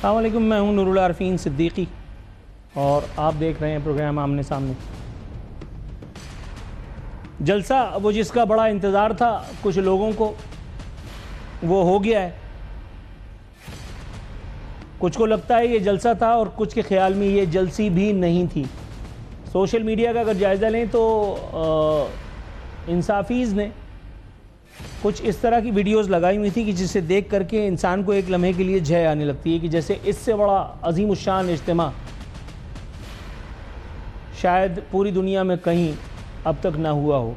السلام علیکم، میں ہوں نور العارفین صدیقی اور آپ دیکھ رہے ہیں پروگرام آمنے سامنے۔ جلسہ وہ جس کا بڑا انتظار تھا کچھ لوگوں کو، وہ ہو گیا ہے۔ کچھ کو لگتا ہے یہ جلسہ تھا اور کچھ کے خیال میں یہ جلسی بھی نہیں تھی۔ سوشل میڈیا کا اگر جائزہ لیں تو انصافیز نے کچھ اس طرح کی ویڈیوز لگائی ہوئی تھی کہ جسے دیکھ کر کے انسان کو ایک لمحے کے لیے جھے آنے لگتی ہے کہ جیسے اس سے بڑا عظیم الشان اجتماع شاید پوری دنیا میں کہیں اب تک نہ ہوا ہو۔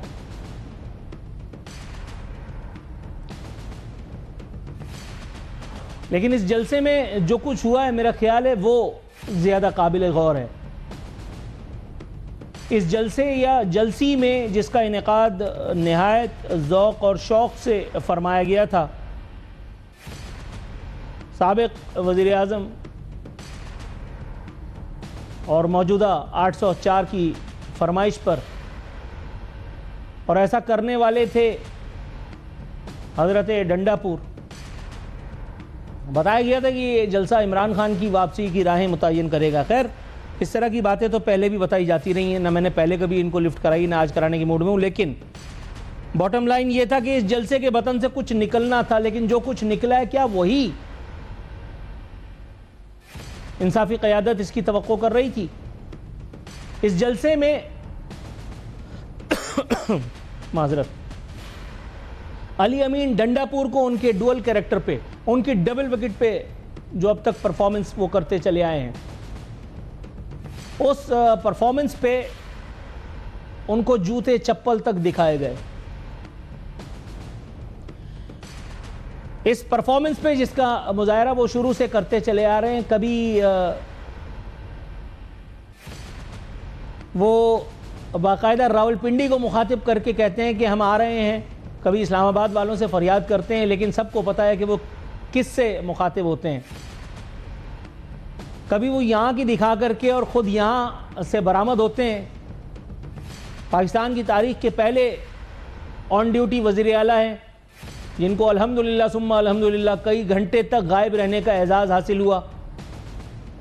لیکن اس جلسے میں جو کچھ ہوا ہے میرا خیال ہے وہ زیادہ قابل غور ہے۔ اس جلسے یا جلسی میں جس کا انعقاد نہایت ذوق اور شوق سے فرمایا گیا تھا، سابق وزیر اعظم اور موجودہ 804 کی فرمائش پر، اور ایسا کرنے والے تھے حضرت ڈنڈا پور۔ بتایا گیا تھا کہ یہ جلسہ عمران خان کی واپسی کی راہیں متعین کرے گا۔ خیر، اس طرح کی باتیں تو پہلے بھی بتائی جاتی رہی ہیں، نہ میں نے پہلے کبھی ان کو لفٹ کرائی نہ آج کرانے کی موڈ میں ہوں، لیکن باٹم لائن یہ تھا کہ اس جلسے کے بطن سے کچھ نکلنا تھا، لیکن جو کچھ نکلا ہے کیا وہی انصافی قیادت اس کی توقع کر رہی تھی؟ اس جلسے میں معذرت علی امین ڈنڈا پور کو ان کے ڈوئل کریکٹر پہ، ان کی ڈبل وکٹ پہ جو اب تک پرفارمنس وہ کرتے چلے آئے ہیں، اس پرفارمنس پہ ان کو جوتے چپل تک دکھائے گئے۔ اس پرفارمنس پہ جس کا مظاہرہ وہ شروع سے کرتے چلے آ رہے ہیں، کبھی وہ باقاعدہ راولپنڈی کو مخاطب کر کے کہتے ہیں کہ ہم آ رہے ہیں، کبھی اسلام آباد والوں سے فریاد کرتے ہیں، لیکن سب کو پتہ ہے کہ وہ کس سے مخاطب ہوتے ہیں۔ کبھی وہ یہاں کی دکھا کر کے اور خود یہاں سے برآمد ہوتے ہیں۔ پاکستان کی تاریخ کے پہلے آن ڈیوٹی وزیر اعلیٰ ہیں جن کو الحمدللہ ثم الحمدللہ کئی گھنٹے تک غائب رہنے کا اعزاز حاصل ہوا۔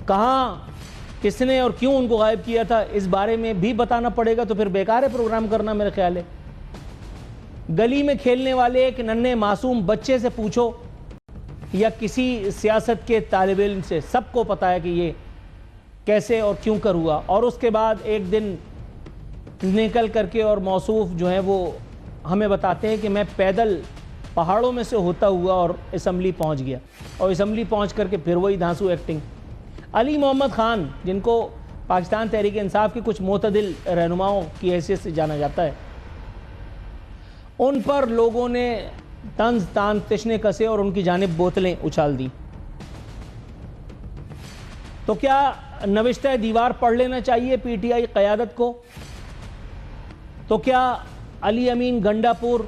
کہاں، کس نے اور کیوں ان کو غائب کیا تھا، اس بارے میں بھی بتانا پڑے گا، تو پھر بیکار ہے پروگرام کرنا میرے خیال ہے۔ گلی میں کھیلنے والے ایک ننھے معصوم بچے سے پوچھو یا کسی سیاست کے طالب علم سے، سب کو پتا ہے کہ یہ کیسے اور کیوں کر ہوا۔ اور اس کے بعد ایک دن نکل کر کے اور موصوف جو ہیں وہ ہمیں بتاتے ہیں کہ میں پیدل پہاڑوں میں سے ہوتا ہوا اور اسمبلی پہنچ گیا، اور اسمبلی پہنچ کر کے پھر وہی دھانسو ایکٹنگ۔ علی محمد خان، جن کو پاکستان تحریک انصاف کی کچھ معتدل رہنماؤں کی حیثیت سے جانا جاتا ہے، ان پر لوگوں نے طنز تان تشنے کسے اور ان کی جانب بوتلیں اچھال دی۔ تو کیا نوشتہ دیوار پڑھ لینا چاہیے پی ٹی آئی قیادت کو؟ تو کیا علی امین ڈنڈا پور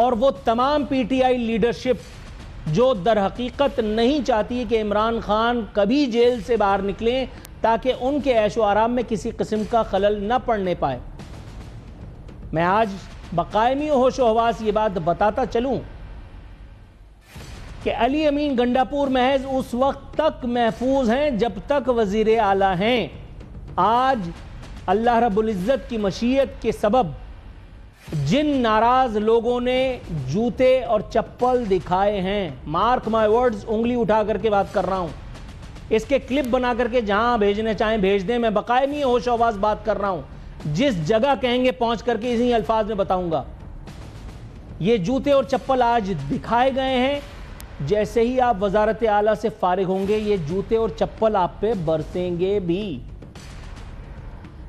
اور وہ تمام پی ٹی آئی لیڈرشپ جو در حقیقت نہیں چاہتی کہ عمران خان کبھی جیل سے باہر نکلیں تاکہ ان کے عیش و آرام میں کسی قسم کا خلل نہ پڑنے پائے؟ میں آج بقائمی ہوش و حواس یہ بات بتاتا چلوں کہ علی امین ڈنڈا پور محض اس وقت تک محفوظ ہیں جب تک وزیر اعلیٰ ہیں۔ آج اللہ رب العزت کی مشیت کے سبب جن ناراض لوگوں نے جوتے اور چپل دکھائے ہیں، مارک مائی ورڈز، انگلی اٹھا کر کے بات کر رہا ہوں، اس کے کلپ بنا کر کے جہاں بھیجنے چاہیں بھیج دیں، میں بقائمی ہوش و حواس بات کر رہا ہوں، جس جگہ کہیں گے پہنچ کر کے اسی الفاظ میں بتاؤں گا۔ یہ جوتے اور چپل آج دکھائے گئے ہیں، جیسے ہی آپ وزارت اعلیٰ سے فارغ ہوں گے یہ جوتے اور چپل آپ پہ برسیں گے بھی۔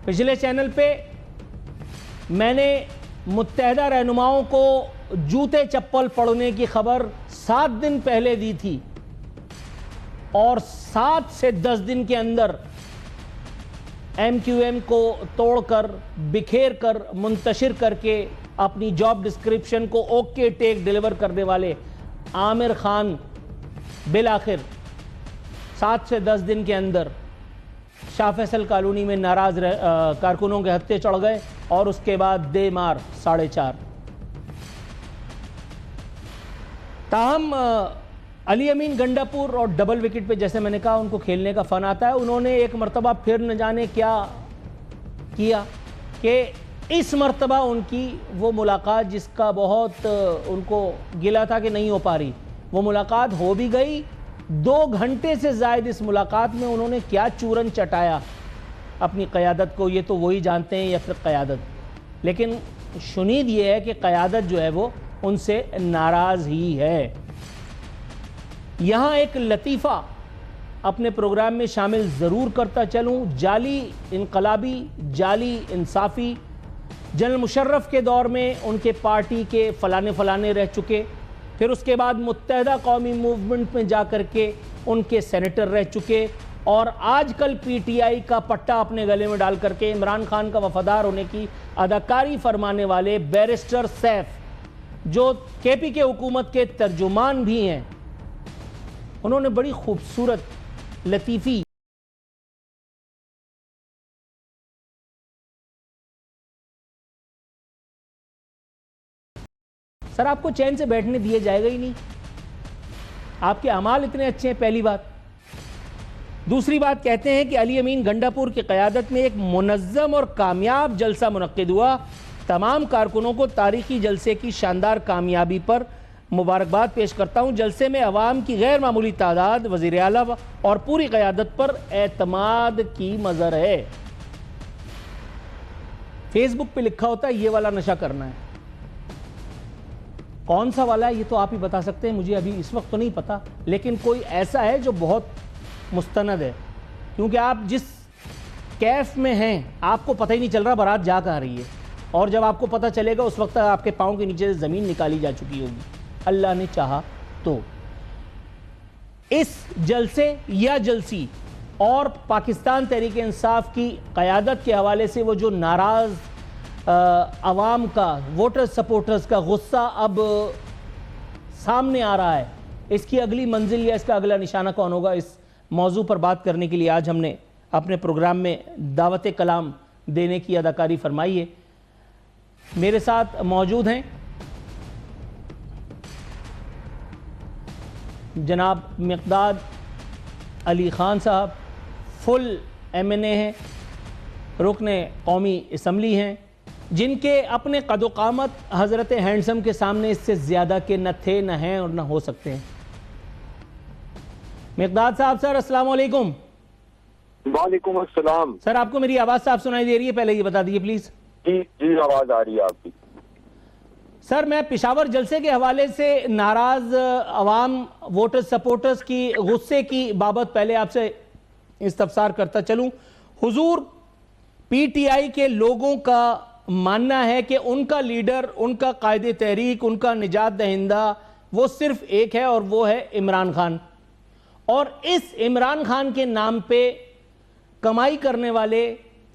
پچھلے چینل پہ میں نے متحدہ رہنماؤں کو جوتے چپل پڑھنے کی خبر 7 دن پہلے دی تھی، اور 7 سے 10 دن کے اندر ایم کیو ایم کو توڑ کر، بکھیر کر، منتشر کر کے اپنی جاب ڈسکرپشن کو اوکے ٹیک ڈیلیور کرنے والے عامر خان بالآخر 7 سے 10 دن کے اندر شاہ فیصل کالونی میں ناراض کارکنوں کے ہتھے چڑھ گئے، اور اس کے بعد دے مار 4:30۔ تاہم علی امین گنڈاپور اور ڈبل وکٹ پہ جیسے میں نے کہا ان کو کھیلنے کا فن آتا ہے. انہوں نے ایک مرتبہ پھر نہ جانے کیا کیا کہ اس مرتبہ ان کی وہ ملاقات جس کا بہت ان کو گلا تھا کہ نہیں ہو پا رہی، وہ ملاقات ہو بھی گئی. 2 گھنٹے سے زائد اس ملاقات میں انہوں نے کیا چورن چٹایا اپنی قیادت کو، یہ تو وہی جانتے ہیں یا پھر قیادت. لیکن شنید یہ ہے کہ قیادت جو ہے وہ ان سے ناراض ہی ہے. یہاں ایک لطیفہ اپنے پروگرام میں شامل ضرور کرتا چلوں. جعلی انقلابی، جعلی انصافی، جنرل مشرف کے دور میں ان کے پارٹی کے فلانے رہ چکے، پھر اس کے بعد متحدہ قومی موومنٹ میں جا کر کے ان کے سینیٹر رہ چکے، اور آج کل پی ٹی آئی کا پٹا اپنے گلے میں ڈال کر کے عمران خان کا وفادار ہونے کی اداکاری فرمانے والے بیرسٹر سیف، جو کے پی کے حکومت کے ترجمان بھی ہیں، انہوں نے بڑی خوبصورت لطیفی سر آپ کو چین سے بیٹھنے دیے جائے گا ہی نہیں، آپ کے اعمال اتنے اچھے ہیں. پہلی بات. دوسری بات، کہتے ہیں کہ علی امین گنڈاپور کی قیادت میں ایک منظم اور کامیاب جلسہ منعقد ہوا. تمام کارکنوں کو تاریخی جلسے کی شاندار کامیابی پر مبارکباد پیش کرتا ہوں. جلسے میں عوام کی غیر معمولی تعداد وزیر اعلیٰ اور پوری قیادت پر اعتماد کی مظہر ہے. فیس بک پہ لکھا ہوتا ہے یہ والا نشہ کرنا ہے. کون سا والا ہے یہ تو آپ ہی بتا سکتے ہیں، مجھے ابھی اس وقت تو نہیں پتا، لیکن کوئی ایسا ہے جو بہت مستند ہے. کیونکہ آپ جس کیف میں ہیں آپ کو پتہ ہی نہیں چل رہا بارات جا کہاں رہی ہے، اور جب آپ کو پتہ چلے گا اس وقت آپ کے پاؤں کے نیچے سے زمین نکالی جا چکی ہوگی، اللہ نے چاہا تو. اس جلسے یا جلسی اور پاکستان تحریک انصاف کی قیادت کے حوالے سے وہ جو ناراض عوام کا، ووٹر سپورٹرز کا غصہ اب سامنے آ رہا ہے، اس کی اگلی منزل یا اس کا اگلا نشانہ کون ہوگا، اس موضوع پر بات کرنے کے لیے آج ہم نے اپنے پروگرام میں دعوت کلام دینے کی اداکاری فرمائی ہے. میرے ساتھ موجود ہیں جناب مقداد علی خان صاحب، فل ایم این اے ہیں، رکن قومی اسمبلی ہیں، جن کے اپنے قد و قامت حضرت ہینڈسم کے سامنے اس سے زیادہ کے نہ تھے، نہ ہیں اور نہ ہو سکتے ہیں. مقداد صاحب سر السلام علیکم. وعلیکم السلام. سر آپ کو میری آواز صاف سنائی دے رہی ہے؟ پہلے یہ بتا دیجئے پلیز. جی آواز آ رہی ہے آپ کی. سر میں پشاور جلسے کے حوالے سے ناراض عوام، ووٹر سپورٹرز کی غصے کی بابت پہلے آپ سے استفسار کرتا چلوں. حضور، پی ٹی آئی کے لوگوں کا ماننا ہے کہ ان کا لیڈر، ان کا قائد تحریک، ان کا نجات دہندہ وہ صرف ایک ہے اور وہ ہے عمران خان، اور اس عمران خان کے نام پہ کمائی کرنے والے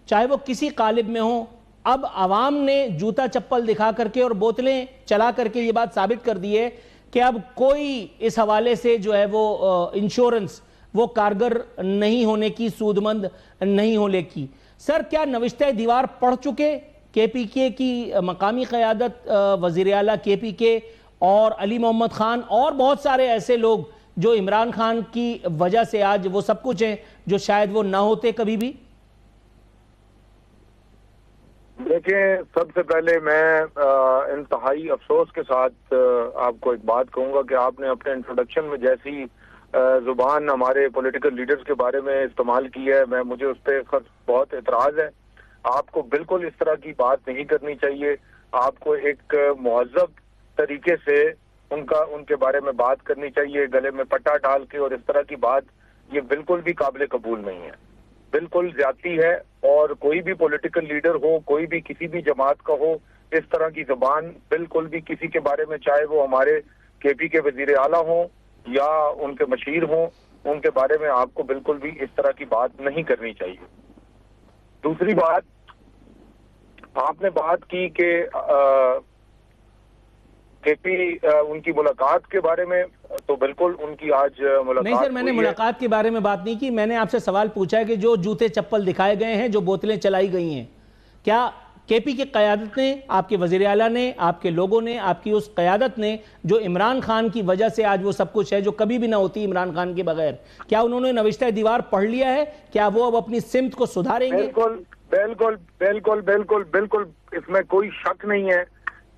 چاہے وہ کسی قالب میں ہوں، اب عوام نے جوتا چپل دکھا کر کے اور بوتلیں چلا کر کے یہ بات ثابت کر دی ہے کہ اب کوئی اس حوالے سے جو ہے وہ انشورنس وہ کارگر نہیں ہونے کی، سودمند نہیں ہونے کی. سر کیا نوشتہ دیوار پڑھ چکے کے پی کے کی مقامی قیادت، وزیر اعلیٰ کے پی کے اور علی محمد خان اور بہت سارے ایسے لوگ جو عمران خان کی وجہ سے آج وہ سب کچھ ہیں جو شاید وہ نہ ہوتے کبھی بھی؟ دیکھیں، سب سے پہلے میں انتہائی افسوس کے ساتھ آپ کو ایک بات کہوں گا کہ آپ نے اپنے انٹروڈکشن میں جیسی زبان ہمارے پولیٹیکل لیڈرز کے بارے میں استعمال کی ہے، مجھے اس پہ بہت اعتراض ہے. آپ کو بالکل اس طرح کی بات نہیں کرنی چاہیے. آپ کو ایک مہذب طریقے سے ان کے بارے میں بات کرنی چاہیے، گلے میں پٹا ڈال کے، اور اس طرح کی بات یہ بالکل بھی قابل قبول نہیں ہے، بالکل زیادتی ہے. اور کوئی بھی پولیٹیکل لیڈر ہو، کوئی بھی کسی بھی جماعت کا ہو، اس طرح کی زبان بالکل بھی کسی کے بارے میں، چاہے وہ ہمارے کے پی کے وزیر اعلیٰ ہوں یا ان کے مشیر ہوں، ان کے بارے میں آپ کو بالکل بھی اس طرح کی بات نہیں کرنی چاہیے. دوسری بات، آپ نے بات کی کہ کے پی ان کی ملاقات کے بارے میں، تو بالکل ان کی آج ملاقات نہیں سر، میں نے ملاقات کے بارے میں بات نہیں کی، میں نے آپ سے سوال پوچھا ہے کہ جو جوتے چپل دکھائے گئے ہیں، جو بوتلیں چلائی گئی ہیں، کیا کے پی کی قیادت نے، آپ کے وزیر اعلیٰ نے، آپ کے لوگوں نے، آپ کی اس قیادت نے جو عمران خان کی وجہ سے آج وہ سب کچھ ہے جو کبھی بھی نہ ہوتی عمران خان کے بغیر، کیا انہوں نے نوشتہ دیوار پڑھ لیا ہے؟ کیا وہ اب اپنی سمت کو سدھاریں گے؟ بالکل بالکل بالکل بالکل بالکل، اس میں کوئی شک نہیں ہے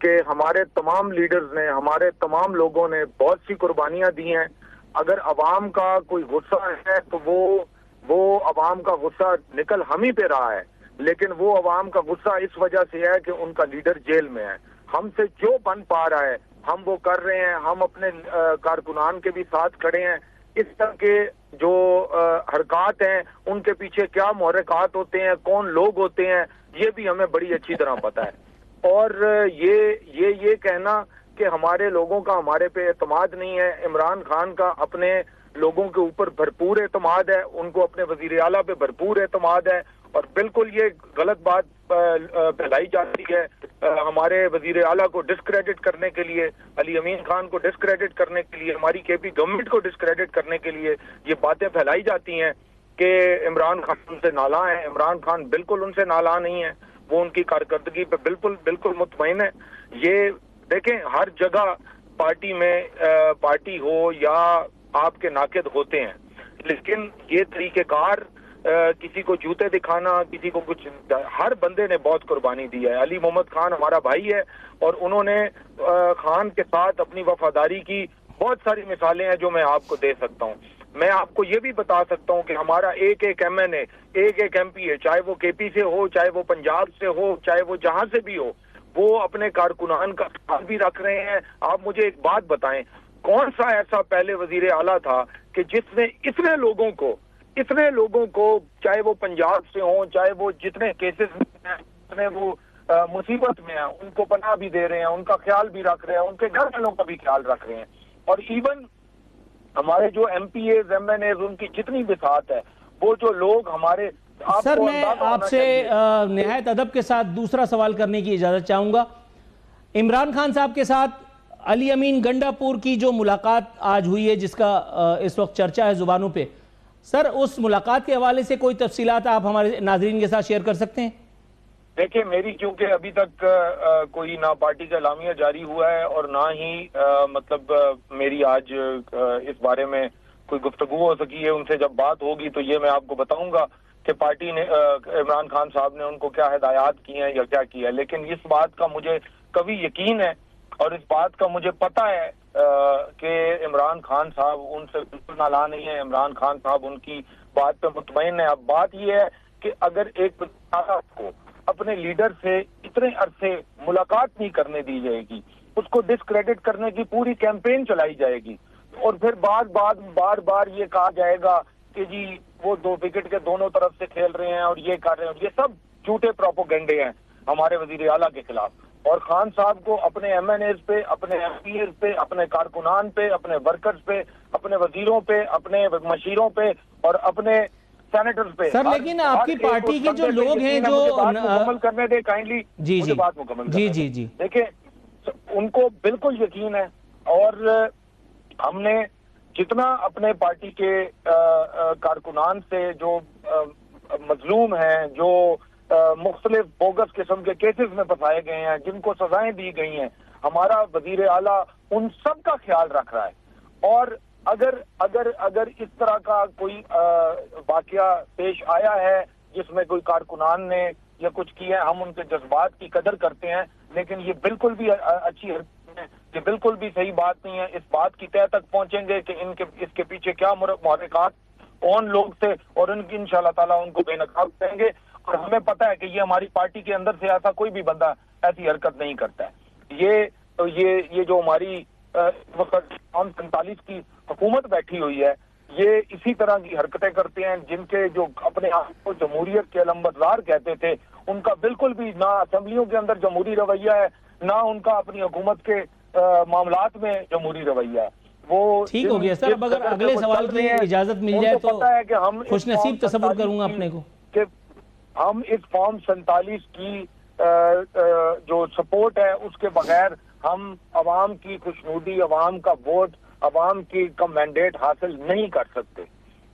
کہ ہمارے تمام لیڈرز نے، ہمارے تمام لوگوں نے بہت سی قربانیاں دی ہیں. اگر عوام کا کوئی غصہ ہے تو وہ عوام کا غصہ نکل ہم ہی پہ رہا ہے، لیکن وہ عوام کا غصہ اس وجہ سے ہے کہ ان کا لیڈر جیل میں ہے. ہم سے جو بن پا رہا ہے ہم وہ کر رہے ہیں. ہم اپنے کارکنان کے بھی ساتھ کھڑے ہیں. اس طرح کے جو حرکات ہیں ان کے پیچھے کیا محرکات ہوتے ہیں، کون لوگ ہوتے ہیں، یہ بھی ہمیں بڑی اچھی طرح پتہ ہے. اور یہ کہنا کہ ہمارے لوگوں کا ہمارے پہ اعتماد نہیں ہے، عمران خان کا اپنے لوگوں کے اوپر بھرپور اعتماد ہے، ان کو اپنے وزیر اعلیٰ پہ بھرپور اعتماد ہے. اور بالکل یہ غلط بات پھیلائی جاتی ہے ہمارے وزیر اعلیٰ کو ڈسکریڈٹ کرنے کے لیے، علی امین خان کو ڈسکریڈٹ کرنے کے لیے، ہماری کے پی گورنمنٹ کو ڈسکریڈٹ کرنے کے لیے یہ باتیں پھیلائی جاتی ہیں کہ عمران خان ان سے نالاں ہیں. عمران خان بالکل ان سے نالاں نہیں ہے، وہ ان کی کارکردگی پہ بالکل مطمئن ہے. یہ دیکھیں ہر جگہ پارٹی میں پارٹی ہو یا آپ کے ناقد ہوتے ہیں، لیکن یہ طریقہ کار کسی کو جوتے دکھانا، کسی کو کچھ، ہر بندے نے بہت قربانی دی ہے. علی محمد خان ہمارا بھائی ہے اور انہوں نے خان کے ساتھ اپنی وفاداری کی بہت ساری مثالیں ہیں جو میں آپ کو دے سکتا ہوں. میں آپ کو یہ بھی بتا سکتا ہوں کہ ہمارا ایک ایم این اے، ایک ایم پی ہے، چاہے وہ کے پی سے ہو، چاہے وہ پنجاب سے ہو، چاہے وہ جہاں سے بھی ہو، وہ اپنے کارکنان کا خیال بھی رکھ رہے ہیں. آپ مجھے ایک بات بتائیں، کون سا ایسا پہلے وزیر اعلیٰ تھا کہ جس نے اتنے لوگوں کو چاہے وہ پنجاب سے ہوں، چاہے وہ جتنے کیسز میں ہیں، جتنے وہ مصیبت میں ہیں، ان کو پناہ بھی دے رہے ہیں، ان کا خیال بھی رکھ رہے ہیں، ان کے گھر والوں کا بھی خیال رکھ رہے ہیں. اور ایون ہمارے جو MPAs, MNAs, ان کی جتنی بساط ہے، وہ جو لوگ ہمارے، سر میں آپ سے نہایت ادب کے ساتھ دوسرا سوال کرنے کی اجازت چاہوں گا. عمران خان صاحب کے ساتھ علی امین گنڈا پور کی جو ملاقات آج ہوئی ہے، جس کا اس وقت چرچہ ہے زبانوں پہ، سر اس ملاقات کے حوالے سے کوئی تفصیلات آپ ہمارے ناظرین کے ساتھ شیئر کر سکتے ہیں؟ دیکھیں میری کیونکہ ابھی تک کوئی نہ پارٹی کا اعلامیہ جاری ہوا ہے اور نہ ہی مطلب میری آج اس بارے میں کوئی گفتگو ہو سکی ہے. ان سے جب بات ہوگی تو یہ میں آپ کو بتاؤں گا کہ پارٹی نے عمران خان صاحب نے ان کو کیا ہدایات کی ہیں یا کیا کیا ہے. لیکن اس بات کا مجھے کبھی یقین ہے اور اس بات کا مجھے پتہ ہے کہ عمران خان صاحب ان سے بالکل نالاں نہیں ہے. عمران خان صاحب ان کی بات پہ مطمئن ہے. اب بات یہ ہے کہ اگر ایک کو اپنے لیڈر سے اتنے عرصے ملاقات نہیں کرنے دی جائے گی، اس کو ڈسکریڈٹ کرنے کی پوری کیمپین چلائی جائے گی، اور پھر بار بار یہ کہا جائے گا کہ جی وہ دو وکٹ کے دونوں طرف سے کھیل رہے ہیں اور یہ کر رہے ہیں، یہ سب جھوٹے پروپیگنڈے ہیں ہمارے وزیر اعلیٰ کے خلاف. اور خان صاحب کو اپنے ایم این ایز پہ، اپنے ایم پی ایز پہ، اپنے کارکنان پہ، اپنے ورکرز پہ، اپنے وزیروں پہ، اپنے مشیروں پہ اور اپنے سینیٹرز پہ. سر لیکن آپ کی پارٹی کے جو لوگ ہیں جو مکمل کرنے دے کائنڈلی، مجھے بات مکمل کرنے دے. جی دیکھیں ان کو بالکل یقین ہے، اور ہم نے جتنا اپنے پارٹی کے کارکنان سے جو مظلوم ہیں، جو مختلف بوگس قسم کے کیسز میں پھنسائے گئے ہیں، جن کو سزائیں دی گئی ہیں، ہمارا وزیر اعلیٰ ان سب کا خیال رکھ رہا ہے. اور اگر اس طرح کا کوئی واقعہ پیش آیا ہے جس میں کوئی کارکنان نے یا کچھ کیا ہے، ہم ان کے جذبات کی قدر کرتے ہیں، لیکن یہ بالکل بھی اچھی حرکت ہے، یہ بالکل بھی صحیح بات نہیں ہے. اس بات کی تہ تک پہنچیں گے کہ اس کے پیچھے کیا محرکات کون لوگ تھے، اور ان کی انشاءاللہ تعالیٰ ان کو بے نقاب کریں گے. اور ہمیں پتہ ہے کہ یہ ہماری پارٹی کے اندر سے ایسا کوئی بھی بندہ ایسی حرکت نہیں کرتا ہے. یہ جو ہماری وقت 47 کی حکومت بیٹھی ہوئی ہے، یہ اسی طرح کی حرکتیں کرتے ہیں. جن کے جو اپنے آپ کو جمہوریت کے علمبردار کہتے تھے، ان کا بالکل بھی نہ اسمبلیوں کے اندر جمہوری رویہ ہے، نہ ان کا اپنی حکومت کے معاملات میں جمہوری رویہ ہے. وہ ٹھیک ہو گیا سر. اب اگر اگلے سوال کی اجازت مل جائے تو خوش نصیب تصور کروں گا اپنے کو کہ ہم اس فارم 47 کی جو سپورٹ ہے اس کے بغیر ہم عوام کی خوشنودی، عوام کا ووٹ، عوام کی کا مینڈیٹ حاصل نہیں کر سکتے.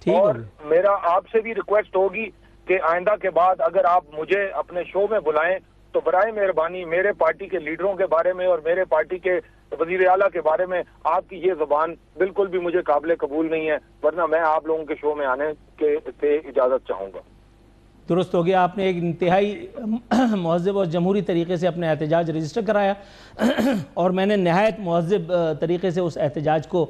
اور میرا آپ سے بھی ریکویسٹ ہوگی کہ آئندہ کے بعد اگر آپ مجھے اپنے شو میں بلائیں تو برائے مہربانی میرے پارٹی کے لیڈروں کے بارے میں اور میرے پارٹی کے وزیر اعلیٰ کے بارے میں آپ کی یہ زبان بالکل بھی مجھے قابل قبول نہیں ہے، ورنہ میں آپ لوگوں کے شو میں آنے سے اجازت چاہوں گا۔ درست ہو گیا، آپ نے ایک انتہائی مہذب اور جمہوری طریقے سے اپنا احتجاج رجسٹر کرایا اور میں نے نہایت مہذب طریقے سے اس احتجاج کو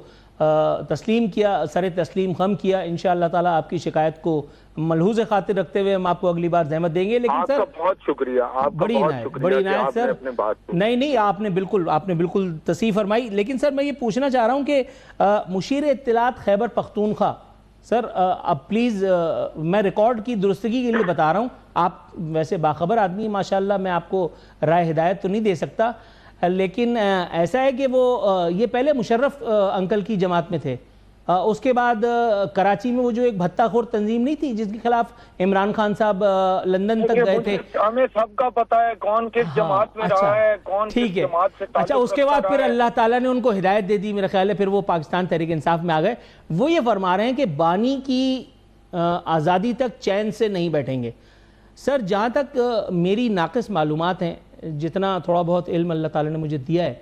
تسلیم کیا، سر تسلیم خم کیا۔ انشاءاللہ تعالی آپ کی شکایت کو ملحوظ خاطر رکھتے ہوئے ہم آپ کو اگلی بار زحمت دیں گے۔ لیکن سر آپ کا بہت شکریہ، آپ کا بہت شکریہ کہ آپ نے اپنے بات کو نہیں آپ نے بالکل تصحیح فرمائی۔ لیکن سر میں یہ پوچھنا چاہ رہا ہوں کہ مشیر اطلاعات خیبر پختونخوا، سر اب پلیز میں ریکارڈ کی درستگی کے لیے بتا رہا ہوں، آپ ویسے باخبر آدمی ماشاءاللہ، میں آپ کو رائے ہدایت تو نہیں دے سکتا، لیکن ایسا ہے کہ وہ یہ پہلے مشرف انکل کی جماعت میں تھے، اس کے بعد کراچی میں وہ جو ایک بھتہ خور تنظیم نہیں تھی جس کے خلاف عمران خان صاحب لندن تک گئے تھے، ہمیں سب کا پتہ ہے کون کس جماعت میں رہا ہے، کون کس جماعت سے اچھا اس کے بعد پھر اللہ تعالیٰ نے ان کو ہدایت دے دی، میرا خیال ہے پھر وہ پاکستان تحریک انصاف میں آ گئے۔ وہ یہ فرما رہے ہیں کہ بانی کی آزادی تک چین سے نہیں بیٹھیں گے۔ سر جہاں تک میری ناقص معلومات ہیں، جتنا تھوڑا بہت علم اللہ تعالیٰ نے مجھے دیا ہے،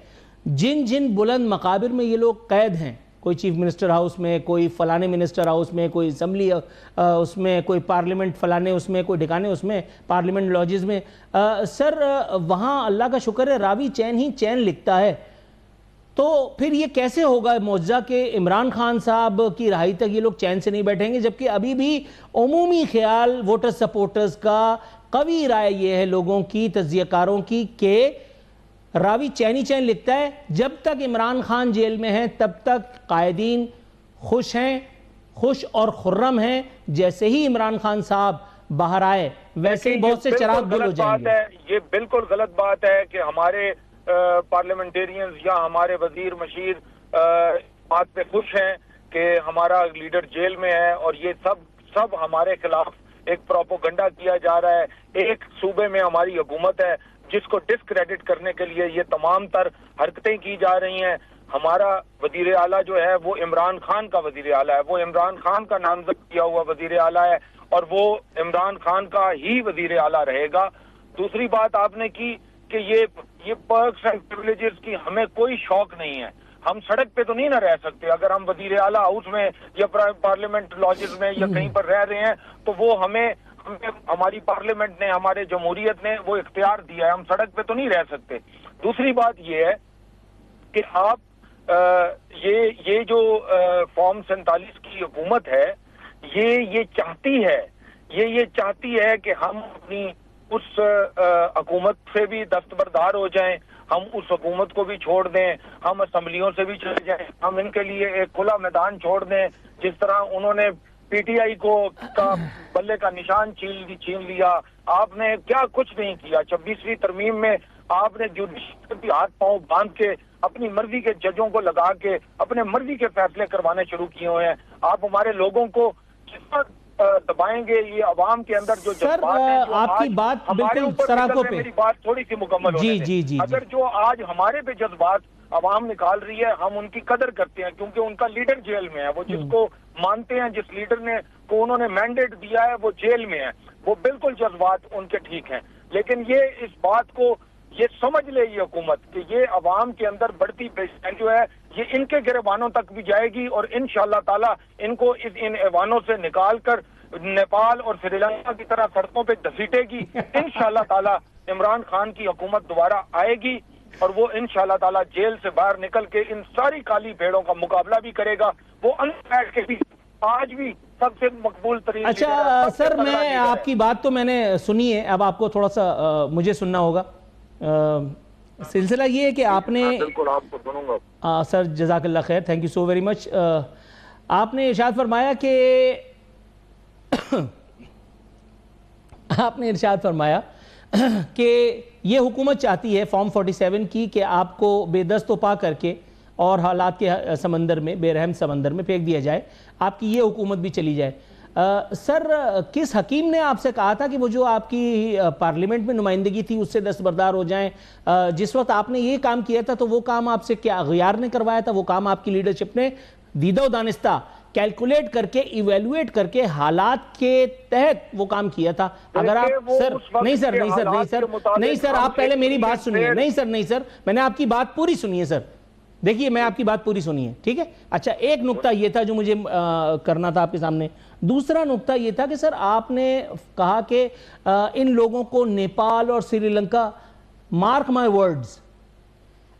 جن بلند مقابر میں یہ لوگ قید ہیں، کوئی چیف منسٹر ہاؤس میں، کوئی فلانے منسٹر ہاؤس میں، کوئی اسمبلی اس میں، کوئی پارلیمنٹ فلانے اس میں، کوئی ڈھکانے اس میں، پارلیمنٹ لاجز میں، سر وہاں اللہ کا شکر ہے راوی چین ہی چین لکھتا ہے۔ تو پھر یہ کیسے ہوگا معجزہ کہ عمران خان صاحب کی رہائی تک یہ لوگ چین سے نہیں بیٹھیں گے، جبکہ ابھی بھی عمومی خیال ووٹر سپورٹرز کا قوی رائے یہ ہے لوگوں کی، تجزیہ کاروں کی، کہ راوی چینی چین لکھتا ہے جب تک عمران خان جیل میں ہیں تب تک قائدین خوش ہیں، خوش اور خرم ہیں، جیسے ہی عمران خان صاحب باہر آئے ویسے ہی بہت سے چراغ گل ہو جائیں گے۔ یہ بالکل غلط بات ہے کہ ہمارے پارلیمنٹیرینز یا ہمارے وزیر مشیر بات پہ خوش ہیں کہ ہمارا لیڈر جیل میں ہے، اور یہ سب ہمارے خلاف ایک پروپوگنڈا کیا جا رہا ہے۔ ایک صوبے میں ہماری حکومت ہے جس کو ڈسکریڈٹ کرنے کے لیے یہ تمام تر حرکتیں کی جا رہی ہیں۔ ہمارا وزیر اعلیٰ جو ہے وہ عمران خان کا وزیر اعلیٰ ہے، وہ عمران خان کا نامزد کیا ہوا وزیر اعلیٰ ہے، اور وہ عمران خان کا ہی وزیر اعلیٰ رہے گا۔ دوسری بات آپ نے کی کہ یہ پرکس اینڈ پریولیجز کی ہمیں کوئی شوق نہیں ہے، ہم سڑک پہ تو نہیں نہ رہ سکتے۔ اگر ہم وزیر اعلیٰ ہاؤس میں یا پارلیمنٹ لاجز میں یا کہیں پر رہ رہے ہیں تو وہ ہماری پارلیمنٹ نے، ہمارے جمہوریت نے وہ اختیار دیا ہے، ہم سڑک پہ تو نہیں رہ سکتے۔ دوسری بات یہ ہے کہ آپ یہ جو فارم 47 کی حکومت ہے یہ چاہتی ہے کہ ہم اپنی اس حکومت سے بھی دستبردار ہو جائیں، ہم اس حکومت کو بھی چھوڑ دیں، ہم اسمبلیوں سے بھی چلے جائیں، ہم ان کے لیے ایک کھلا میدان چھوڑ دیں، جس طرح انہوں نے پی ٹی آئی کا بلے کا نشان چھین لیا۔ آپ نے کیا کچھ نہیں کیا۔ 26ویں ترمیم میں آپ نے جوڈیشل کی ہاتھ پاؤں باندھ کے اپنی مرضی کے ججوں کو لگا کے اپنے مرضی کے فیصلے کروانے شروع کیے ہوئے ہیں۔ آپ ہمارے لوگوں کو جتنا دبائیں گے، یہ عوام کے اندر جو جذبات ہیں، جو آپ کی بات بالکل سراخوں پہ، میری بات تھوڑی سی مکمل ہونے دیں۔ اگر جو آج ہمارے پہ جذبات عوام نکال رہی ہے، ہم ان کی قدر کرتے ہیں کیونکہ ان کا لیڈر جیل میں ہے، وہ جس کو مانتے ہیں، جس لیڈر کو انہوں نے مینڈیٹ دیا ہے وہ جیل میں ہے، وہ بالکل جذبات ان کے ٹھیک ہیں۔ لیکن یہ اس بات کو یہ سمجھ لے یہ حکومت کہ یہ عوام کے اندر بڑھتی پیشانی جو ہے یہ ان کے گریبانوں تک بھی جائے گی، اور انشاءاللہ تعالی ان کو ان ایوانوں سے نکال کر نیپال اور سری لنکا کی طرح سڑکوں پہ گھسیٹے گی۔ انشاءاللہ تعالی عمران خان کی حکومت دوبارہ آئے گی اور وہ انشاءاللہ تعالی جیل سے باہر نکل کے ان ساری کالی بھیڑوں کا مقابلہ بھی کرے گا۔ وہ اندر بیٹھ کے بھی آج بھی سب سے مقبول ترین۔ اچھا سر، میں آپ کی بات تو میں نے سنی ہے، اب آپ کو تھوڑا سا مجھے سننا ہوگا۔ سلسلہ یہ ہے کہ آپ نے، بالکل آپ کو سنوں گا سر جزاک اللہ خیر، thank you so very much. آپ نے ارشاد فرمایا کہ یہ حکومت چاہتی ہے فارم 47 کی کہ آپ کو بے دست و پا کر کے اور حالات کے سمندر میں، بے رحم سمندر میں پھینک دیا جائے، آپ کی یہ حکومت بھی چلی جائے۔ سر کس حکیم نے آپ سے کہا تھا کہ وہ جو آپ کی پارلیمنٹ میں نمائندگی تھی اس سے دستبردار ہو جائیں؟ جس وقت آپ نے یہ کام کیا تھا تو وہ کام آپ سے کیا غیار نے کروایا تھا؟ وہ کام آپ کی لیڈرشپ نے دیدہ و دانستہ کیلکولیٹ کر کے ایویلویٹ کر کے حالات کے تحت وہ کام کیا تھا. اگر آپ سر نہیں سر آپ پہلے میری بات سنیے. نہیں سر میں نے آپ کی بات پوری سنی ہے سر. دیکھیے میں آپ کی بات پوری سنی ہے, ٹھیک ہے. اچھا ایک نقطہ یہ تھا جو مجھے کرنا تھا آپ کے سامنے. دوسرا نقطہ یہ تھا کہ سر آپ نے کہا کہ ان لوگوں کو نیپال اور Sri Lanka, mark my words,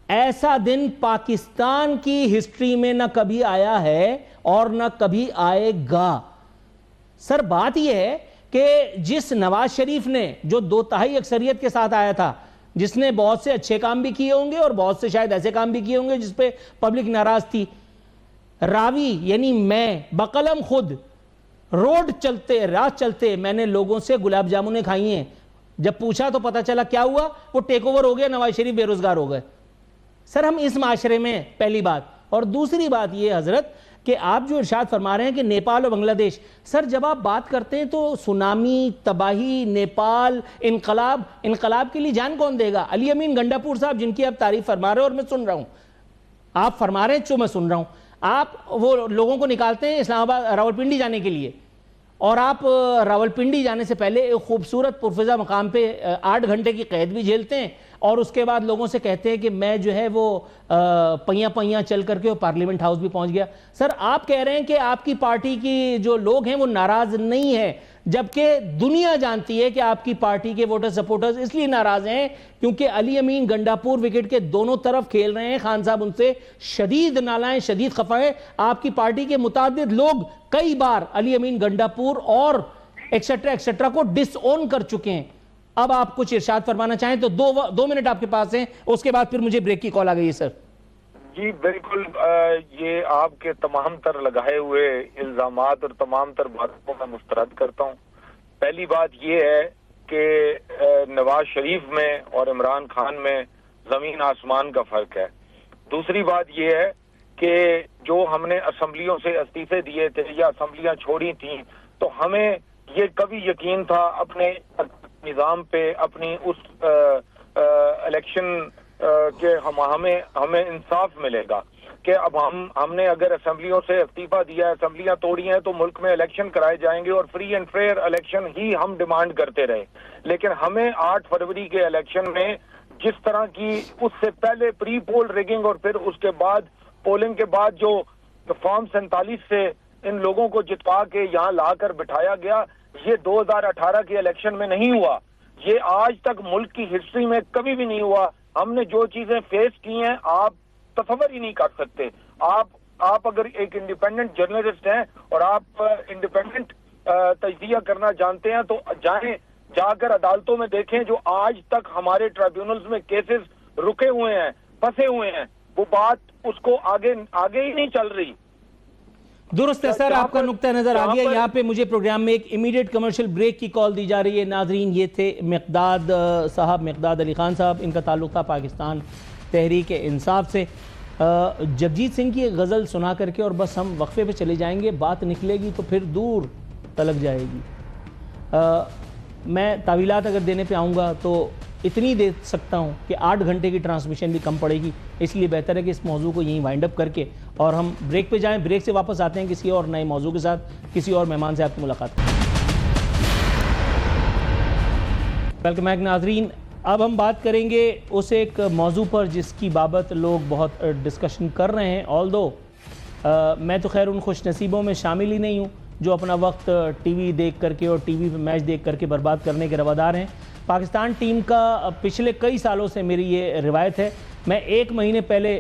ایسا دن پاکستان کی ہسٹری میں نہ کبھی آیا ہے اور نہ کبھی آئے گا. سر بات یہ ہے کہ جس نواز شریف نے جو 2/3 اکثریت کے ساتھ آیا تھا, جس نے بہت سے اچھے کام بھی کیے ہوں گے اور بہت سے شاید ایسے کام بھی کیے ہوں گے جس پہ پبلک ناراض تھی, راوی یعنی میں بقلم خود روڈ چلتے رات چلتے میں نے لوگوں سے گلاب جامنیں کھائی ہیں. جب پوچھا تو پتا چلا کیا ہوا, وہ ٹیک اوور ہو گیا, نواز شریف بے روزگار ہو گئے. سر ہم اس معاشرے میں, پہلی بات. اور دوسری بات یہ حضرت کہ آپ جو ارشاد فرما رہے ہیں کہ نیپال اور بنگلہ دیش, سر جب آپ بات کرتے ہیں تو سونامی, تباہی, نیپال, انقلاب کے لیے جان کون دے گا؟ علی امین گنڈاپور صاحب جن کی آپ تعریف فرما رہے ہیں اور میں سن رہا ہوں, آپ فرما رہے ہیں جو میں سن رہا ہوں, آپ وہ لوگوں کو نکالتے ہیں اسلام آباد راولپنڈی جانے کے لیے, اور آپ راولپنڈی جانے سے پہلے ایک خوبصورت پرفضا مقام پہ 8 گھنٹے کی قید بھی جھیلتے ہیں, اور اس کے بعد لوگوں سے کہتے ہیں کہ میں جو ہے وہ پہیاں چل کر کے پارلیمنٹ ہاؤس بھی پہنچ گیا. سر آپ کہہ رہے ہیں کہ آپ کی پارٹی کی جو لوگ ہیں وہ ناراض نہیں ہیں, جبکہ دنیا جانتی ہے کہ آپ کی پارٹی کے ووٹر سپورٹرز اس لیے ناراض ہیں کیونکہ علی امین گنڈاپور وکٹ کے دونوں طرف کھیل رہے ہیں. خان صاحب ان سے شدید نالائیں, شدید خفا ہے. آپ کی پارٹی کے متعدد لوگ کئی بار علی امین گنڈاپور اور ایکسٹرا کو ڈس اون کر چکے ہیں. اب آپ کچھ ارشاد فرمانا چاہیں تو 2 منٹ آپ کے پاس ہیں, اس کے بعد پھر مجھے بریک کی کال آ گئی ہے. سر جی بالکل, یہ آپ کے تمام تر لگائے ہوئے الزامات اور تمام تر باتوں کو میں مسترد کرتا ہوں. پہلی بات یہ ہے کہ نواز شریف میں اور عمران خان میں زمین آسمان کا فرق ہے. دوسری بات یہ ہے کہ جو ہم نے اسمبلیوں سے استعفے دیے تھے یا اسمبلیاں چھوڑی تھیں, تو ہمیں یہ کبھی یقین تھا اپنے نظام پہ, اپنی اس الیکشن کہ ہمیں انصاف ملے گا کہ اب ہم نے اگر اسمبلیوں سے استعفیٰ دیا ہے, اسمبلیاں توڑی ہیں, تو ملک میں الیکشن کرائے جائیں گے اور فری اینڈ فیئر الیکشن ہی ہم ڈیمانڈ کرتے رہے. لیکن ہمیں 8 فروری کے الیکشن میں جس طرح کی اس سے پہلے پری پول ریگنگ اور پھر اس کے بعد پولنگ کے بعد جو فارم 47 سے ان لوگوں کو جتوا کے یہاں لا کر بٹھایا گیا, یہ 2018 کے الیکشن میں نہیں ہوا. یہ آج تک ملک کی ہسٹری میں کبھی بھی نہیں ہوا. ہم نے جو چیزیں فیس کی ہیں آپ تصور ہی نہیں کر سکتے. آپ اگر ایک انڈیپینڈنٹ جرنلسٹ ہیں اور آپ انڈیپینڈنٹ تجزیہ کرنا جانتے ہیں تو جا کر عدالتوں میں دیکھیں جو آج تک ہمارے ٹرائیبیونلز میں کیسز رکے ہوئے ہیں, پھنسے ہوئے ہیں, وہ بات اس کو آگے ہی نہیں چل رہی. درست ہے سر, آپ کا نقطہ نظر آ گیا. یہاں پہ مجھے پروگرام میں ایک امیڈیٹ کمرشل بریک کی کال دی جا رہی ہے. ناظرین یہ تھے مقداد صاحب, مقداد علی خان صاحب, ان کا تعلق تھا پاکستان تحریک انصاف سے. جگجیت سنگھ کی ایک غزل سنا کر کے اور بس ہم وقفے پہ چلے جائیں گے. بات نکلے گی تو پھر دور تلک جائے گی. میں تعویلات اگر دینے پہ آؤں گا تو اتنی دے سکتا ہوں کہ 8 گھنٹے کی ٹرانسمیشن بھی کم پڑے گی. اس لیے بہتر ہے کہ اس موضوع کو یہیں وائنڈ اپ کر کے اور ہم بریک پہ جائیں. بریک سے واپس آتے ہیں کسی اور نئے موضوع کے ساتھ, کسی اور مہمان سے آپ کی ملاقات. ویلکم بیک ناظرین. اب ہم بات کریں گے اس ایک موضوع پر جس کی بابت لوگ بہت ڈسکشن کر رہے ہیں. آلدو میں تو خیر ان خوش نصیبوں میں شامل ہی نہیں ہوں جو اپنا وقت ٹی وی دیکھ کر کے اور ٹی وی پہ میچ دیکھ کر کے برباد کرنے کے روادار ہیں. پاکستان ٹیم کا پچھلے کئی سالوں سے میری یہ روایت ہے, میں 1 مہینے پہلے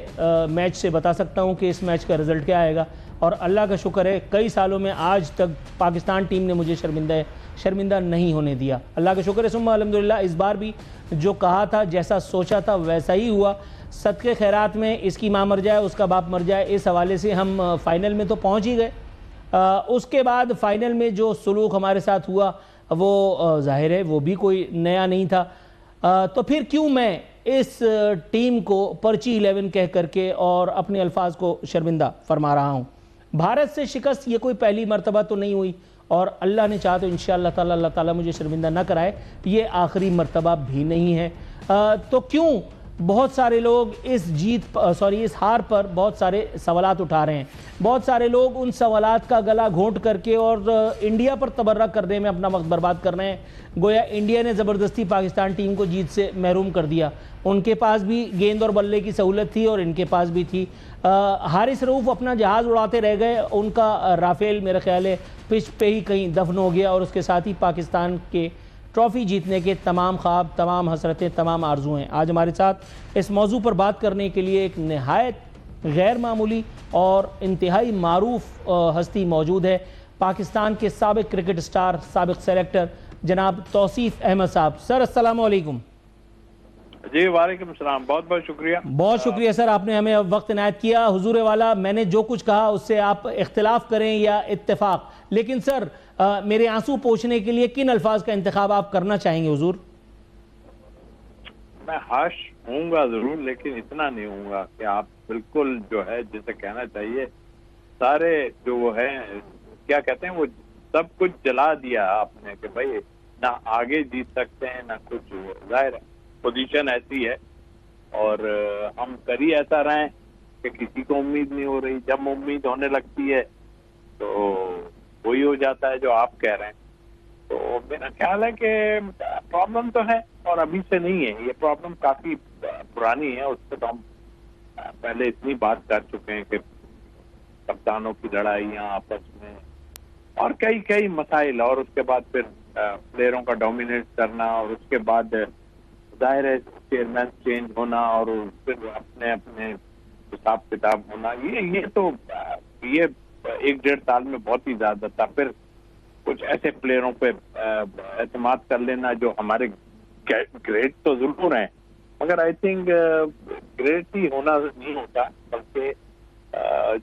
میچ سے بتا سکتا ہوں کہ اس میچ کا رزلٹ کیا آئے گا, اور اللہ کا شکر ہے کئی سالوں میں آج تک پاکستان ٹیم نے مجھے شرمندہ نہیں ہونے دیا. اللہ کا شکر ہے ثم الحمدللہ. اس بار بھی جو کہا تھا, جیسا سوچا تھا ویسا ہی ہوا. صدقے خیرات میں اس کی ماں مر جائے اس کا باپ مر جائے, اس حوالے سے ہم فائنل میں تو پہنچ ہی گئے. اس کے بعد فائنل میں جو سلوک ہمارے ساتھ ہوا وہ ظاہر ہے وہ بھی کوئی نیا نہیں تھا. تو پھر کیوں میں اس ٹیم کو پرچی 11 کہہ کر کے اور اپنے الفاظ کو شرمندہ فرما رہا ہوں. بھارت سے شکست یہ کوئی پہلی مرتبہ تو نہیں ہوئی, اور اللہ نے چاہا تو انشاءاللہ تعالی اللہ تعالیٰ مجھے شرمندہ نہ کرائے یہ آخری مرتبہ بھی نہیں ہے. تو کیوں بہت سارے لوگ اس اس ہار پر بہت سارے سوالات اٹھا رہے ہیں. بہت سارے لوگ ان سوالات کا گلا گھونٹ کر کے اور انڈیا پر تبرک کرنے میں اپنا وقت برباد کر رہے ہیں. گویا انڈیا نے زبردستی پاکستان ٹیم کو جیت سے محروم کر دیا. ان کے پاس بھی گیند اور بلے کی سہولت تھی اور ان کے پاس بھی تھی. حارث رؤوف اپنا جہاز اڑاتے رہ گئے. ان کا رافیل میرے خیال ہے پچ پہ ہی کہیں دفن ہو گیا اور اس کے ساتھ ہی پاکستان کے ٹرافی جیتنے کے تمام خواب، تمام حسرتیں، تمام آرزویں. آج ہمارے ساتھ اس موضوع پر بات کرنے کے لیے ایک نہایت غیر معمولی اور انتہائی معروف ہستی موجود ہے. پاکستان کے سابق کرکٹ سٹار، سابق سیلیکٹر جناب توصیف احمد صاحب. سر السلام علیکم. جی وعلیکم السلام. بہت بہت شکریہ. بہت شکریہ سر، آپ نے ہمیں وقت عنایت کیا. حضور والا، میں نے جو کچھ کہا اس سے آپ اختلاف کریں یا اتفاق، لیکن سر میرے آنسو پوچھنے کے لیے کن الفاظ کا انتخاب آپ کرنا چاہیں گے حضور؟ میں ہاش ہوں گا ضرور، لیکن اتنا نہیں ہوں گا کہ آپ بالکل جو ہے جسے کہنا چاہیے سارے جو وہ ہیں کیا کہتے ہیں وہ سب کچھ جلا دیا آپ نے کہ بھائی نہ آگے جیت سکتے ہیں نہ کچھ. ظاہر ہے پوزیشن ایسی ہے اور ہم کری ایسا رہے کہ کسی کو امید نہیں ہو رہی. جب امید ہونے لگتی ہے تو وہی ہو جاتا ہے جو آپ کہہ رہے ہیں. تو میرا خیال ہے کہ پرابلم تو ہے اور ابھی سے نہیں ہے، یہ پرابلم کافی پرانی ہے. اس پہ تو ہم پہلے اتنی بات کر چکے ہیں کہ کپتانوں کی لڑائیاں آپس میں اور کئی مسائل، اور اس کے بعد پھر پلیئروں کا ڈومینیٹ کرنا اور اس کے بعد ظاہر ہے چیئرمین چینج ہونا اور پھر اپنے حساب کتاب ہونا. یہ تو یہ 1-1.5 سال میں بہت ہی زیادہ تھا. پھر کچھ ایسے پلیئروں پہ اعتماد کر لینا جو ہمارے گریٹ تو ضرور ہیں مگر آئی تھنک گریٹ ہی ہونا نہیں ہوتا، بلکہ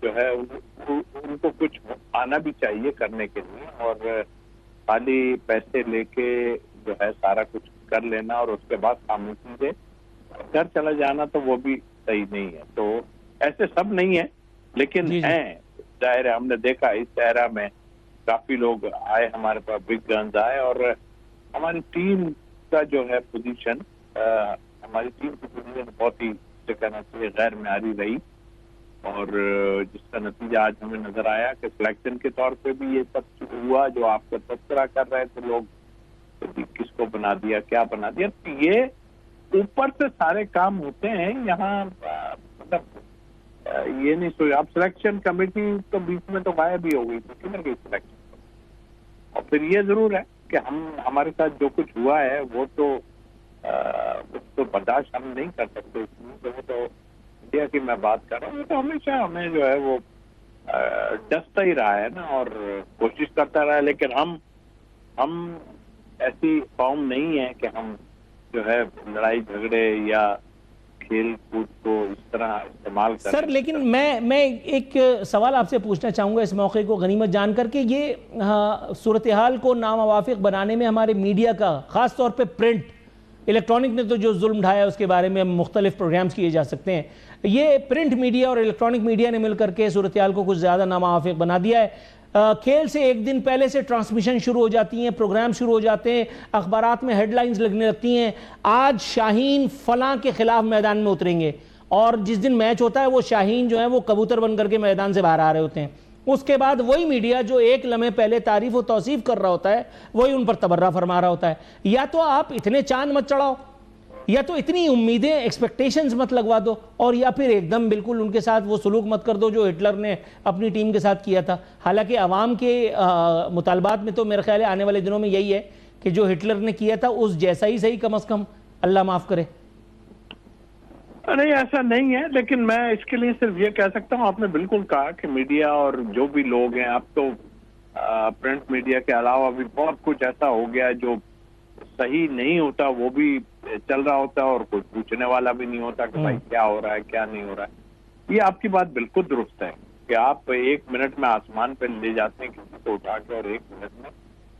جو ہے ان کو کچھ آنا بھی چاہیے کرنے کے لیے. اور خالی پیسے لے کے جو ہے سارا کچھ کر لینا اور اس کے بعد خاموشی سے گھر چلا جانا تو وہ بھی صحیح نہیں ہے. تو ایسے سب نہیں ہیں لیکن ہیں. ظاہر ہے ہم نے دیکھا اس ایرا میں کافی لوگ آئے ہمارے پاس، بگ گنز آئے، اور ہماری ٹیم کا جو ہے پوزیشن ہماری ٹیم کی پوزیشن بہت ہی کہنا چاہیے غیر معیاری رہی اور جس کا نتیجہ آج ہمیں نظر آیا کہ سلیکشن کے طور پہ بھی یہ سب ہوا جو آپ کا تذکرہ کر رہے تھے لوگ، کس کو بنا دیا کیا بنا دیا. یہ اوپر سے سارے کام ہوتے ہیں یہاں. مطلب یہ نہیں سوچا اب سلیکشن کمیٹی تو بیچ میں تو غائب ہی ہو گئی تھی، کدھر گئی سلیکشن. اور پھر یہ ضرور ہے کہ ہمارے ساتھ جو کچھ ہوا ہے وہ تو برداشت ہم نہیں کر سکتے. وہ تو انڈیا کی میں بات کر رہا ہوں، تو ہمیشہ ہمیں جو ہے وہ ڈستا ہی رہا ہے نا اور کوشش کرتا رہا ہے. لیکن ہم ایسی قوم نہیں ہے کہ ہم جو ہے لڑائی جھگڑے یا کھیل کود کو اس طرح استعمال کریں. سر لیکن میں ایک سوال آپ سے پوچھنا چاہوں گا اس موقع کو غنیمت جان کر کے، یہ صورتحال کو ناموافق بنانے میں ہمارے میڈیا کا، خاص طور پہ پرنٹ، الیکٹرانک نے تو جو ظلم ڈھایا اس کے بارے میں مختلف پروگرامز کیے جا سکتے ہیں، یہ پرنٹ میڈیا اور الیکٹرانک میڈیا نے مل کر کے صورتحال کو کچھ زیادہ ناموافق بنا دیا ہے. کھیل سے ایک دن پہلے سے ٹرانسمیشن شروع ہو جاتی ہیں، پروگرام شروع ہو جاتے ہیں، اخبارات میں ہیڈ لائنز لگنے لگتی ہیں، آج شاہین فلاں کے خلاف میدان میں اتریں گے، اور جس دن میچ ہوتا ہے وہ شاہین جو ہیں وہ کبوتر بن کر کے میدان سے باہر آ رہے ہوتے ہیں. اس کے بعد وہی میڈیا جو ایک لمحے پہلے تعریف و توصیف کر رہا ہوتا ہے وہی ان پر تبرہ فرما رہا ہوتا ہے. یا تو آپ اتنے چاند مت چڑھاؤ، یا تو اتنی امیدیں ایکسپیکٹیشنز مت لگوا دو، اور یا پھر ایک دم بالکل ان کے ساتھ وہ سلوک مت کر دو جو ہٹلر نے اپنی ٹیم کے ساتھ کیا تھا. حالانکہ عوام کے مطالبات میں تو میرے خیال ہے آنے والے دنوں میں یہی ہے کہ جو ہٹلر نے کیا تھا اس جیسا ہی صحیح کم از کم، اللہ معاف کرے. نہیں ایسا نہیں ہے، لیکن میں اس کے لیے صرف یہ کہہ سکتا ہوں آپ نے بالکل کہا کہ میڈیا اور جو بھی لوگ ہیں، اب تو پرنٹ میڈیا کے علاوہ بھی بہت کچھ ایسا ہو گیا جو صحیح نہیں ہوتا وہ بھی چل رہا ہوتا ہے اور کوئی پوچھنے والا بھی نہیں ہوتا کہ بھائی کیا ہو رہا ہے کیا نہیں ہو رہا ہے. یہ آپ کی بات بالکل درست ہے کہ آپ 1 منٹ میں آسمان پہ لے جاتے ہیں کسی کو اٹھا کے اور 1 منٹ میں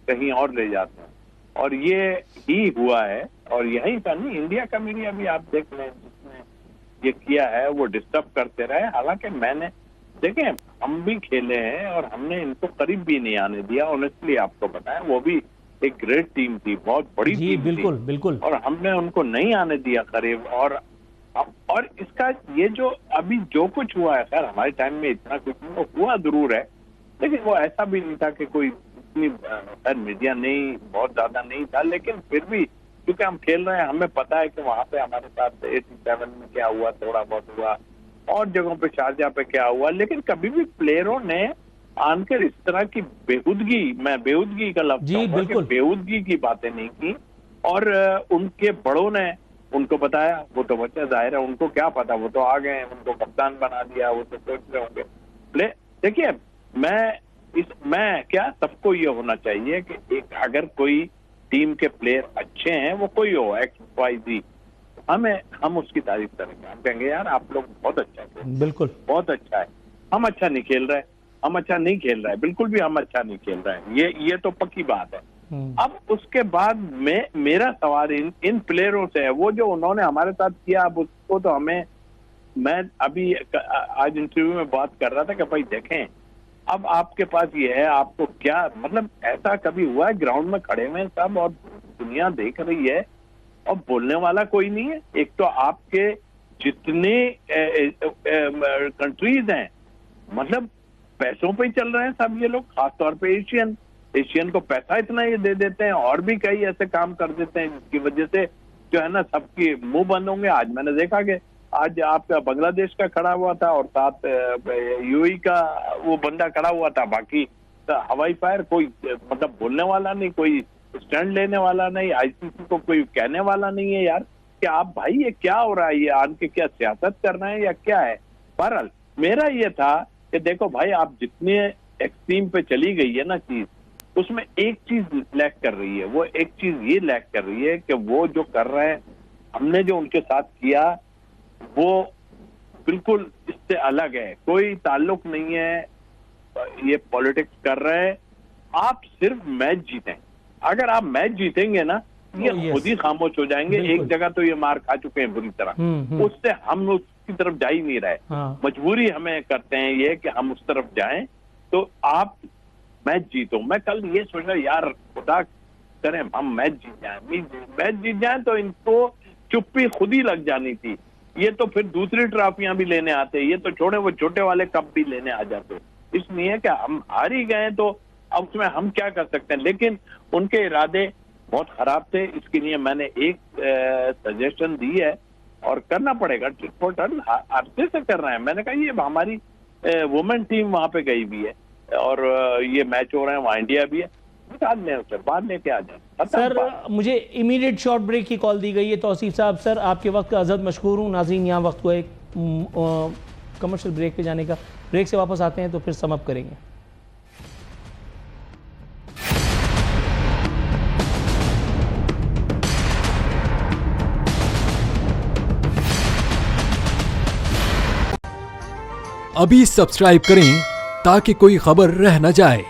کہیں اور لے جاتے ہیں، اور یہ ہی ہوا ہے. اور یہی کا نہیں، انڈیا کا میڈیا بھی آپ دیکھ لیں جس نے یہ کیا ہے وہ ڈسٹرب کرتے رہے. حالانکہ میں نے دیکھیں ہم بھی کھیلے ہیں اور ہم نے ان کو قریب بھی نہیں آنے دیا. آنیسٹلی آپ کو بتائیں وہ بھی ایک گریٹ ٹیم تھی، بہت بڑی ٹیم تھی، بالکل اور ہم نے ان کو نہیں آنے دیا قریب. اور اس کا یہ جو ابھی جو کچھ ہوا ہے، خیر ہمارے ٹائم میں اتنا کچھ نہیں ہوا ضرور ہے، لیکن وہ ایسا بھی نہیں تھا کہ کوئی اتنی خیر میڈیا نہیں بہت زیادہ نہیں تھا، لیکن پھر بھی کیونکہ ہم کھیل رہے ہیں ہمیں پتا ہے کہ وہاں پہ ہمارے ساتھ 87 میں کیا ہوا، تھوڑا بہت ہوا، اور جگہوں پہ شارجہ پہ کیا ہوا، لیکن کبھی بھی پلیئروں نے آن کر اس طرح کی بےہودگی، میں بےہودگی کا لفظ کہوں گا کہ بےہودگی کی باتیں نہیں کی، اور ان کے بڑوں نے ان کو بتایا، وہ تو بچہ ظاہر ہے ان کو کیا پتا، وہ تو آ گئے، ان کو کپتان بنا دیا، وہ تو سوچ رہے ہوں گے۔ دیکھیے میں کیا سب کو یہ ہونا چاہیے کہ ایک اگر کوئی ٹیم کے پلیئر اچھے ہیں، وہ کوئی ہو ایکس وائی زی، ہم اس کی تعریف کریں گے، ہم کہیں گے یار آپ لوگ بہت اچھا کھیل، بالکل بہت اچھا ہے، ہم اچھا نہیں کھیل رہے، ہم اچھا نہیں کھیل رہے، بالکل بھی ہم اچھا نہیں کھیل رہے، یہ تو پکی بات ہے۔ اب اس کے بعد میرا سوال ان پلیئروں سے ہے، وہ جو انہوں نے ہمارے ساتھ کیا، اب اس کو تو میں ابھی آج انٹرویو میں بات کر رہا تھا کہ بھائی دیکھیں اب آپ کے پاس یہ ہے، آپ کو کیا مطلب ایسا کبھی ہوا ہے گراؤنڈ میں کھڑے ہوئے سب اور دنیا دیکھ رہی ہے اور بولنے والا کوئی نہیں ہے؟ ایک تو آپ کے جتنے کنٹریز ہیں مطلب پیسوں پہ ہی چل رہے ہیں سب یہ لوگ، خاص طور پہ ایشین کو پیسہ اتنا یہ دے دیتے ہیں، اور بھی کئی ایسے کام کر دیتے ہیں جس کی وجہ سے جو ہے نا سب کے منہ بند ہوں گے۔ آج میں نے دیکھا کہ آج آپ کا بنگلہ دیش کا کھڑا ہوا تھا اور ساتھ یو ای کا وہ بندہ کھڑا ہوا تھا، باقی ہوائی فائر کوئی مطلب بولنے والا نہیں، کوئی اسٹینڈ لینے والا نہیں، آئی سی سی کو کوئی کہنے والا نہیں ہے یار کہ آپ بھائی یہ کیا ہو رہا ہے، یہ آن کے کیا سیاست کر رہے ہیں یا کیا ہے۔ بہرحال میرا یہ تھا کہ دیکھو بھائی آپ جتنے ایکسٹریم پہ چلی گئی ہے نا چیز، اس میں ایک چیز لیک کر رہی ہے، وہ ایک چیز یہ لیک کر رہی ہے کہ وہ جو کر رہے ہیں، ہم نے جو ان کے ساتھ کیا وہ بالکل اس سے الگ ہے، کوئی تعلق نہیں ہے، یہ پولیٹکس کر رہے ہیں۔ آپ صرف میچ جیتیں، اگر آپ میچ جیتیں گے نا یہ خود ہی خاموش ہو جائیں گے۔ ایک جگہ تو یہ مار کھا چکے ہیں بری طرح، اس سے ہم اس کی طرف جا ہی نہیں رہے، مجبوری ہمیں کرتے ہیں یہ کہ ہم اس طرف جائیں، تو آپ میچ جیتو۔ میں کل یہ سوچ رہا یار خدا کریں ہم میچ جیت جائیں تو ان کو چپی خود ہی لگ جانی تھی، یہ تو پھر دوسری ٹرافیاں بھی لینے آتے، یہ تو چھوڑے وہ چھوٹے والے کپ بھی لینے آ جاتے، اس لیے کہ ہم ہار ہی گئے تو اب اس میں ہم کیا کر سکتے ہیں۔ لیکن ان کے ارادے بہت خراب تھے، اس کے لیے میں نے ایک سجیشن دی ہے اور کرنا پڑے گا، عرصے سے کر رہے ہیں۔ میں نے کہا یہ ہماری وومن ٹیم وہاں پہ گئی بھی ہے اور یہ میچ ہو رہے ہیں وہاں انڈیا بھی ہے، بعد لے کے آ جائیں۔ سر مجھے امیڈیٹ شارٹ بریک کی کال دی گئی ہے توصیف صاحب، سر آپ کے وقت کا عزت مشکور ہوں۔ ناظرین یہاں وقت ہوا ایک کمرشل بریک پہ جانے کا، بریک سے واپس آتے ہیں تو پھر سم اپ کریں گے۔ ابھی سبسکرائب کریں تاکہ کوئی خبر رہ نہ جائے۔